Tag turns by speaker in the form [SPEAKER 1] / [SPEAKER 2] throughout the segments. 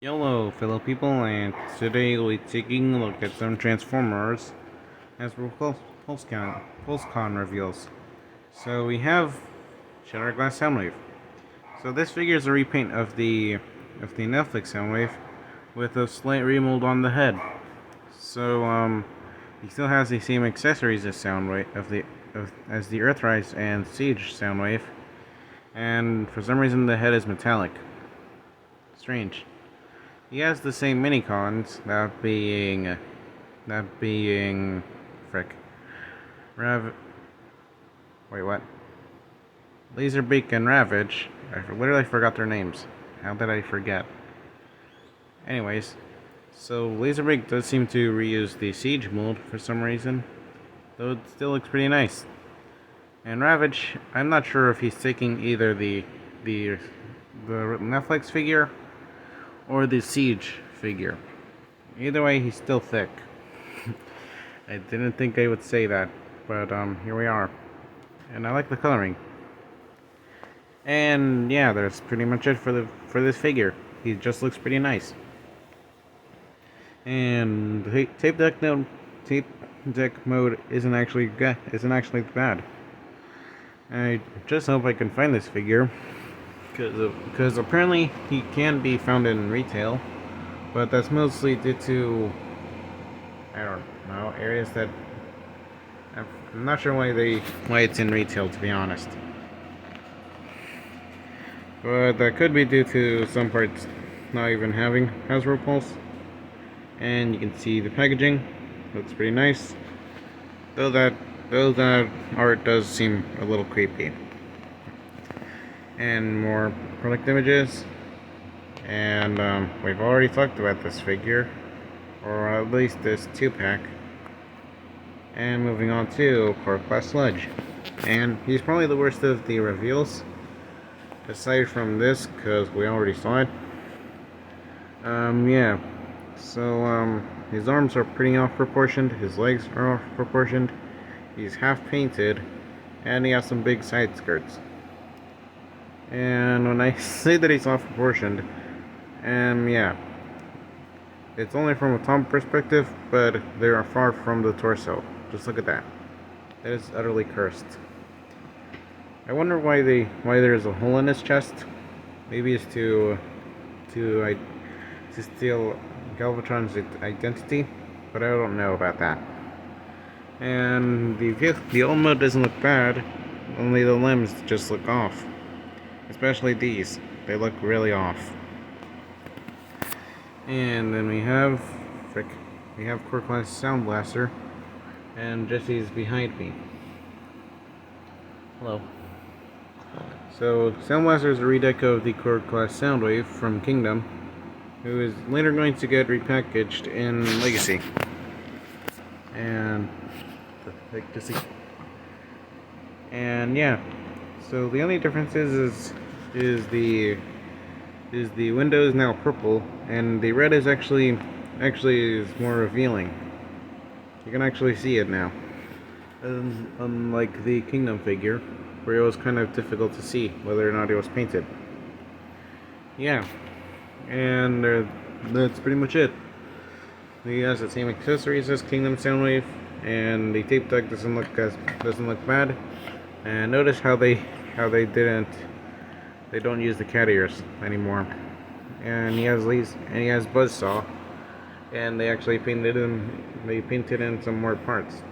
[SPEAKER 1] Hello, fellow people, and today we'll be taking a look at some Transformers as PulseCon reveals. So we have Shattered Glass Soundwave. So this figure is a repaint of the Netflix Soundwave with a slight remold on the head. So he still has the same accessories as Soundwave as the Earthrise and Siege Soundwave, and for some reason the head is metallic. Strange. He has the same minicons, frick, Rav. Wait, what? Laserbeak and Ravage. I literally forgot their names. How did I forget? Anyways, so Laserbeak does seem to reuse the Siege mold for some reason, though it still looks pretty nice. And Ravage, I'm not sure if he's taking either the Netflix figure or the Siege figure. Either way, he's still thick. I didn't think I would say that, but here we are. And I like the coloring. And yeah, that's pretty much it for this figure. He just looks pretty nice. And the tape deck mode isn't actually bad. I just hope I can find this figure, because apparently he can be found in retail, but that's mostly due to, I don't know, areas that I'm not sure why it's in retail, to be honest. But that could be due to some parts not even having Hasbro Pulse. And you can see the packaging looks pretty nice, though that art does seem a little creepy. And more product images, and we've already talked about this figure, or at least this 2-pack. And moving on to Core Class Sludge, and he's probably the worst of the reveals, aside from this, because we already saw it. Yeah, so his arms are pretty off proportioned, his legs are off proportioned, he's half painted, and he has some big side skirts. And when I say that he's off proportioned, yeah, it's only from a top perspective, but they are far from the torso. Just look at that. That is utterly cursed. I wonder why there's a hole in his chest. Maybe it's to steal Galvatron's identity, but I don't know about that. And the old mode doesn't look bad, only the limbs just look off. Especially these, they look really off. And then we have Core Class Sound Blaster, and Jesse's behind me. Hello. So Sound Blaster is a redeco of the Core Class Soundwave from Kingdom, who is later going to get repackaged in Legacy. And yeah, so the only difference is the window is now purple, and the red is actually is more revealing. You can actually see it now, unlike the Kingdom figure, where it was kind of difficult to see whether or not it was painted. Yeah, and that's pretty much it. He has the same accessories as Kingdom Soundwave, and the tape deck doesn't look bad. And notice how they don't use the cat ears anymore. And he has Buzzsaw, and they actually painted in some more parts,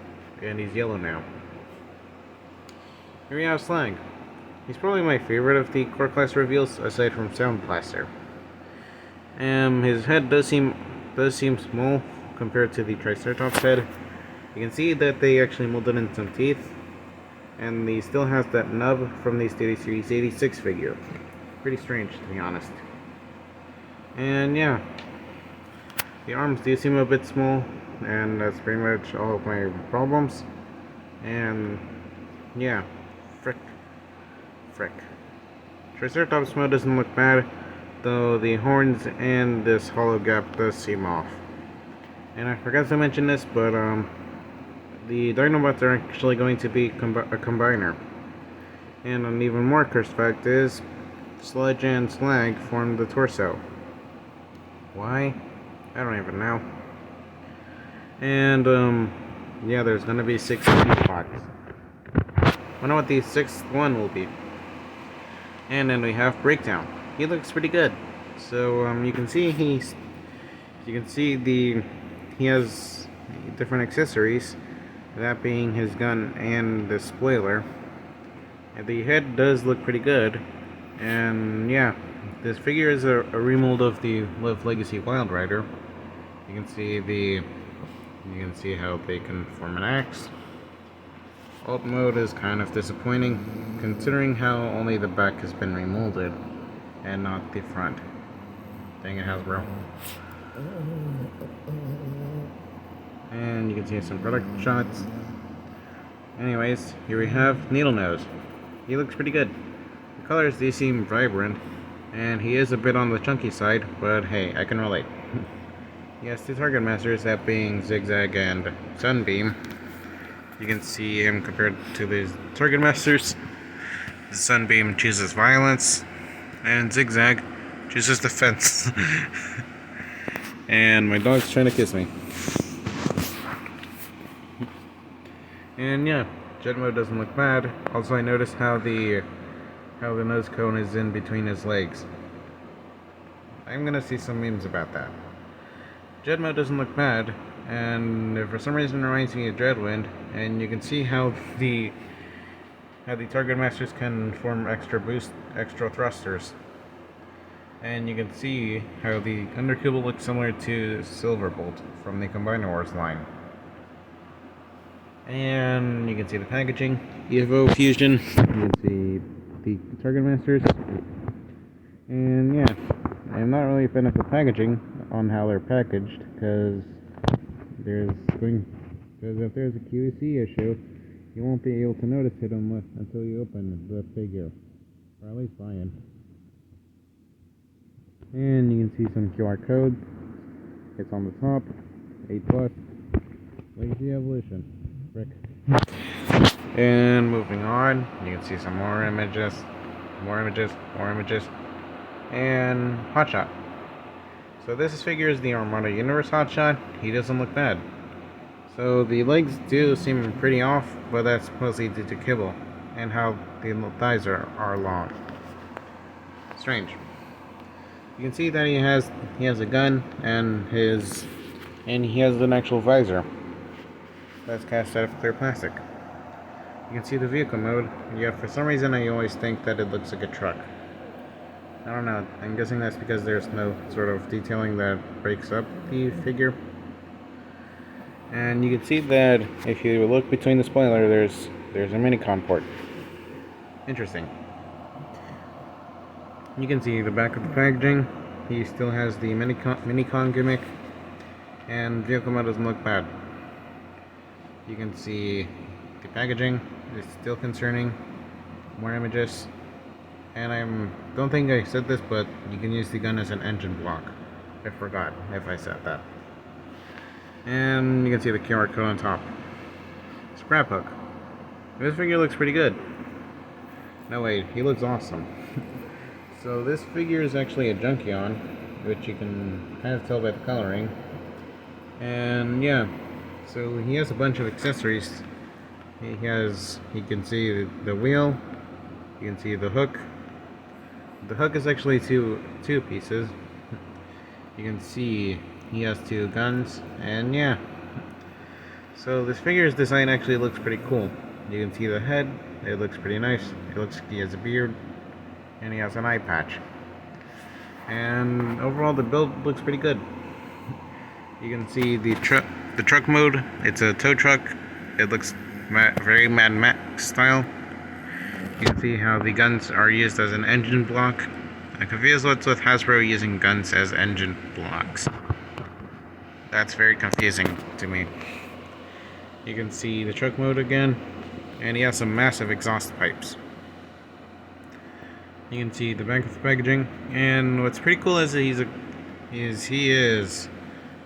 [SPEAKER 1] and he's yellow now. Here we have Slag. He's probably my favorite of the Core Class reveals, aside from Sound Blaster. His head does seem small compared to the Triceratops head. You can see that they actually molded in some teeth, and he still has that nub from the Steady Series 86 figure. Pretty strange, to be honest. And yeah, the arms do seem a bit small, and that's pretty much all of my problems. And yeah, frick. Triceratops mode doesn't look bad, though the horns and this hollow gap does seem off. And I forgot to mention this, but the Dinobots are actually going to be a combiner. And an even more cursed fact is, Sludge and Slag form the torso. Why? I don't even know. And, yeah, there's gonna be 6 spots. Wonder what the 6th one will be. And then we have Breakdown. He looks pretty good. So, you can see he has different accessories. That being his gun and the spoiler. And the head does look pretty good. And yeah, this figure is a remold of the Live Legacy Wild Rider. You can see how they can form an axe. Alt mode is kind of disappointing, considering how only the back has been remolded and not the front. Dang it, Hasbro. And you can see some product shots. Anyways, here we have Needle Nose. He looks pretty good. The colors, they seem vibrant, and he is a bit on the chunky side, but hey, I can relate. He has 2 target masters, that being Zigzag and Sunbeam. You can see him compared to the target masters. The Sunbeam chooses violence, and Zigzag chooses defense. And my dog's trying to kiss me. And yeah, Jet Mode doesn't look bad. Also, I noticed how the nose cone is in between his legs. I'm gonna see some memes about that. Jet Mode doesn't look bad, and for some reason it reminds me of Dreadwind. And you can see how the target masters can form extra thrusters. And you can see how the Undercube looks similar to Silverbolt from the Combiner Wars line. And you can see the packaging, Evo Fusion, you can see the target masters, and yeah, I'm not really a fan of the packaging on how they're packaged, because if there's a QC issue, you won't be able to notice it until you open the figure, or at least buy it. And you can see some QR codes. It's on the top, 8+, Legacy Evolution. Frick. And moving on, you can see some more images, and Hotshot. So this figure is the Armada Universe Hotshot. He doesn't look bad. So the legs do seem pretty off, but that's mostly due to kibble and how the thighs are long. Strange. You can see that he has a gun and he has an actual visor that's cast out of clear plastic. You can see the vehicle mode. Yeah, for some reason I always think that it looks like a truck. I don't know. I'm guessing that's because there's no sort of detailing that breaks up the figure. And you can see that if you look between the spoiler, there's a Minicon port. Interesting. You can see the back of the packaging. He still has the Minicon gimmick, and vehicle mode doesn't look bad. You can see the packaging is still concerning. More images. And I don't think I said this, but you can use the gun as an engine block. I forgot if I said that. And you can see the QR code on top. Scrap Hook. This figure looks pretty good. No wait, he looks awesome. So this figure is actually a Junkion, which you can kind of tell by the coloring. And yeah, so he has a bunch of accessories. You can see the wheel. You can see the hook. The hook is actually two pieces. You can see he has 2 guns, and yeah. So this figure's design actually looks pretty cool. You can see the head. It looks pretty nice. He has a beard, and he has an eye patch. And overall, the build looks pretty good. You can see the truck mode. It's a tow truck. It looks very Mad Max style. You can see how the guns are used as an engine block. I'm confused what's with Hasbro using guns as engine blocks. That's very confusing to me. You can see the truck mode again, and he has some massive exhaust pipes. You can see the back of the packaging, and what's pretty cool is that he is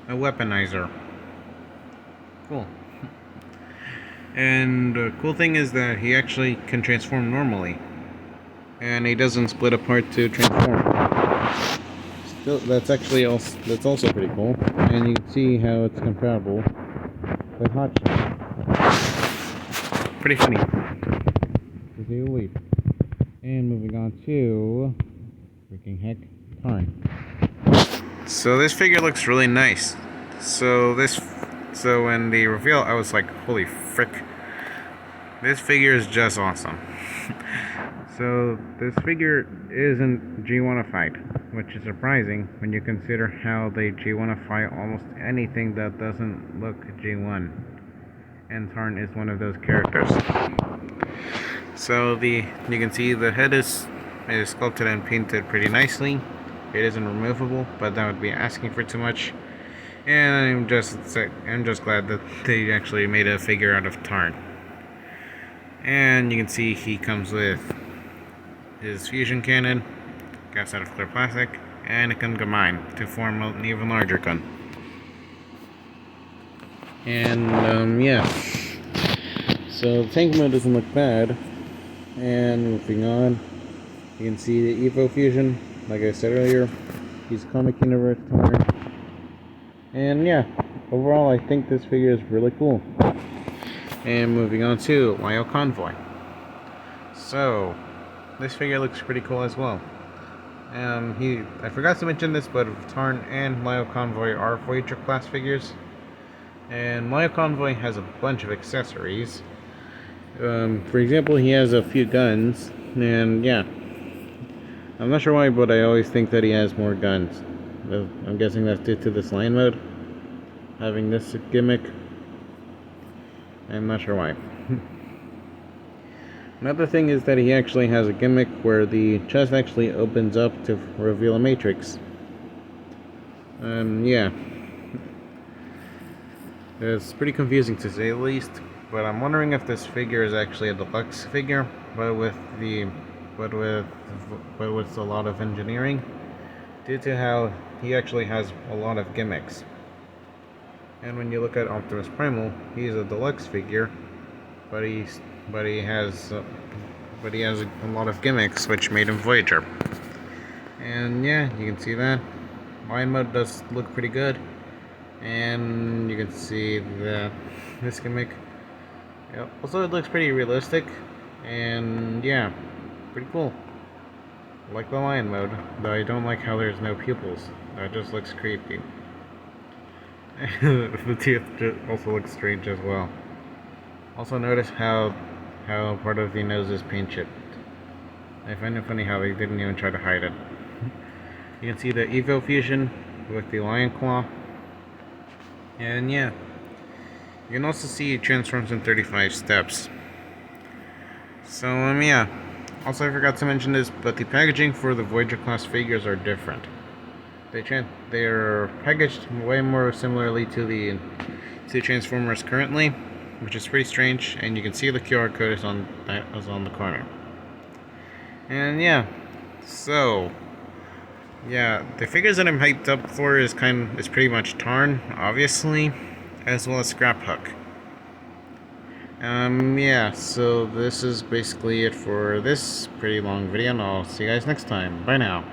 [SPEAKER 1] a weaponizer. Cool. And the cool thing is that he actually can transform normally, and he doesn't split apart to transform. So that's actually also pretty cool, and you can see how it's comparable with Hotshot. Pretty funny, to say the least. And moving on to freaking heck, Tarn. So this figure looks really nice. So when the reveal, I was like, holy frick, this figure is just awesome. So this figure isn't G1ified, which is surprising when you consider how they G1ify almost anything that doesn't look G1. And Tarn is one of those characters. So you can see the head is sculpted and painted pretty nicely. It isn't removable, but that would be asking for too much. And I'm just glad that they actually made a figure out of Tarn. And you can see he comes with his fusion cannon, cast out of clear plastic, and a gun combined to form an even larger gun. And yeah, so the tank mode doesn't look bad. And moving on, you can see the Evo fusion, like I said earlier. He's Comic Universe Tarn. And yeah, overall I think this figure is really cool. And moving on to Lio Convoy. So this figure looks pretty cool as well. I forgot to mention this, but Tarn and Lio Convoy are Voyager class figures. And Lio Convoy has a bunch of accessories. For example, he has a few guns, and yeah. I'm not sure why, but I always think that he has more guns. I'm guessing that's due to this Lion mode, having this gimmick. I'm not sure why. Another thing is that he actually has a gimmick where the chest actually opens up to reveal a matrix. Yeah. It's pretty confusing to say the least, but I'm wondering if this figure is actually a deluxe figure, but with a lot of engineering, due to how he actually has a lot of gimmicks. And when you look at Optimus Primal, he's a deluxe figure, but he has a lot of gimmicks, which made him Voyager. And yeah, you can see that Lion mode does look pretty good, and you can see that this gimmick. Yeah, also it looks pretty realistic, and yeah, pretty cool. I like the Lion mode, though I don't like how there's no pupils. That just looks creepy. The teeth also look strange as well. Also notice how part of the nose is paint chipped. I find it funny how they didn't even try to hide it. You can see the Evo fusion with the Lion Claw. And yeah, you can also see it transforms in 35 steps. So yeah. Also, I forgot to mention this, but the packaging for the Voyager class figures are different. They're packaged way more similarly to the Transformers currently, which is pretty strange. And you can see the QR code is on the corner. And yeah, so yeah, the figures that I'm hyped up for is pretty much Tarn, obviously, as well as Scraphook. Yeah, so this is basically it for this pretty long video, and I'll see you guys next time. Bye now.